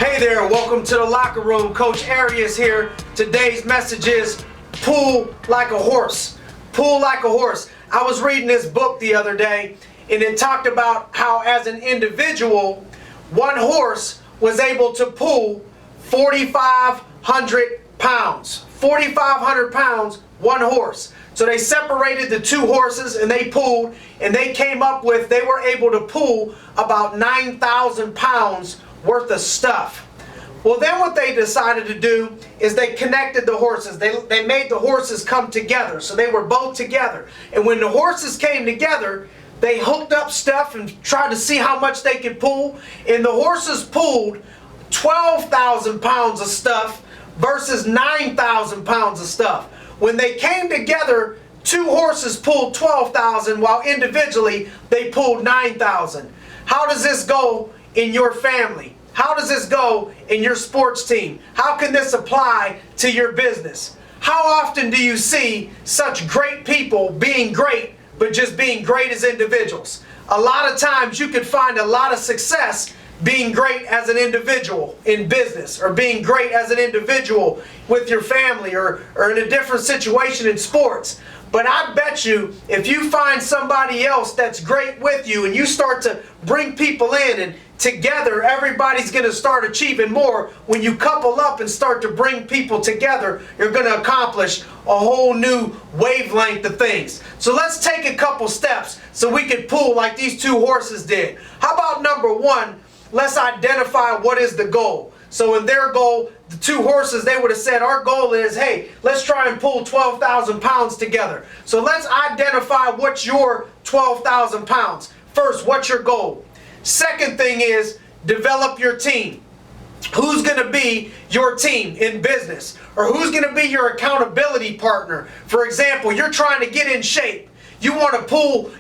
Hey there, welcome to the locker room. Coach Arias here. Today's message is pull like a horse. Pull like a horse. I was reading this book the other day, and it talked about how as an individual, one horse was able to pull 4,500 pounds. 4,500 pounds, one horse. So they separated the two horses and they pulled, and they came up with, they were able to pull about 9,000 pounds worth of stuff. Well, then what they decided to do is they connected the horses. They made the horses come together. So they were both together. And when the horses came together, they hooked up stuff and tried to see how much they could pull. And the horses pulled 12,000 pounds of stuff versus 9,000 pounds of stuff. When they came together, two horses pulled 12,000 while individually they pulled 9,000. How does this go in your family? How does this go in your sports team? How can this apply to your business? How often do you see such great people being great, but just being great as individuals? A lot of times you can find a lot of success being great as an individual in business, or being great as an individual with your family, or in a different situation in sports. But I bet you, if you find somebody else that's great with you and you start to bring people in, and together everybody's going to start achieving more. When you couple up and start to bring people together, you're going to accomplish a whole new wavelength of things. So let's take a couple steps so we can pull like these two horses did. How about number one? Let's identify what is the goal. So in their goal, the two horses, they would have said, our goal is, hey, let's try and pull 12,000 pounds together. So let's identify what's your 12,000 pounds. First, what's your goal? Second thing is, develop your team. Who's going to be your team in business? Or who's going to be your accountability partner? For example, you're trying to get in shape. You want to pull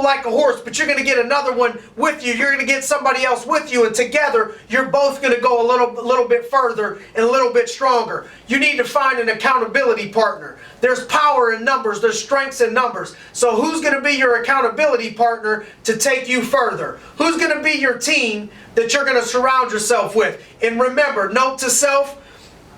like a horse, but you're going to get another one with you. You're going to get somebody else with you, and together you're both going to go a little bit further and a little bit stronger. You need to find an accountability partner. There's power in numbers. There's strengths in numbers. So who's going to be your accountability partner to take you further? Who's going to be your team that you're going to surround yourself with? And remember, note to self,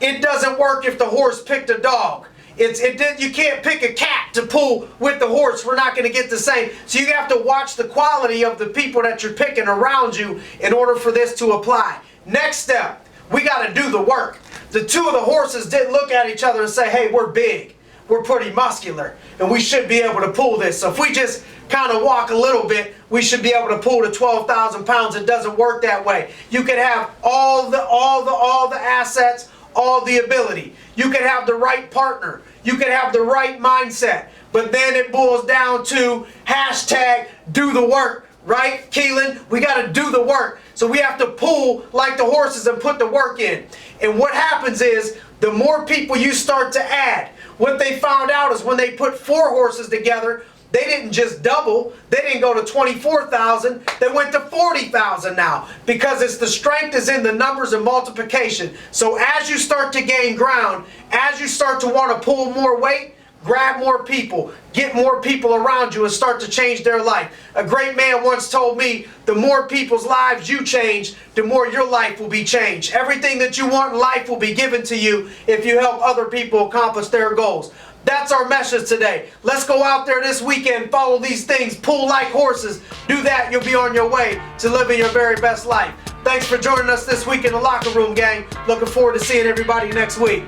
it doesn't work if the horse picked a dog. You can't pick a cat to pull with the horse. We're not going to get the same. So you have to watch the quality of the people that you're picking around you in order for this to apply. Next step, we got to do the work. The two of the horses didn't look at each other and say, hey, we're big, we're pretty muscular, and we should be able to pull this. So if we just kind of walk a little bit, we should be able to pull the 12,000 pounds. It doesn't work that way. You can have all the assets, all the ability. You can have the right partner. You can have the right mindset. But then it boils down to hashtag do the work. Right, Keelan? We got to do the work. So we have to pull like the horses and put the work in. And what happens is, the more people you start to add, what they found out is when they put 4 horses together, they didn't just double. They didn't go to 24,000. They went to 40,000 now, because it's the strength is in the numbers and multiplication. So as you start to gain ground, as you start to want to pull more weight, grab more people, get more people around you, and start to change their life. A great man once told me, the more people's lives you change, the more your life will be changed. Everything that you want in life will be given to you if you help other people accomplish their goals. That's our message today. Let's go out there this weekend, follow these things, pull like horses. Do that, you'll be on your way to living your very best life. Thanks for joining us this week in the locker room, gang. Looking forward to seeing everybody next week.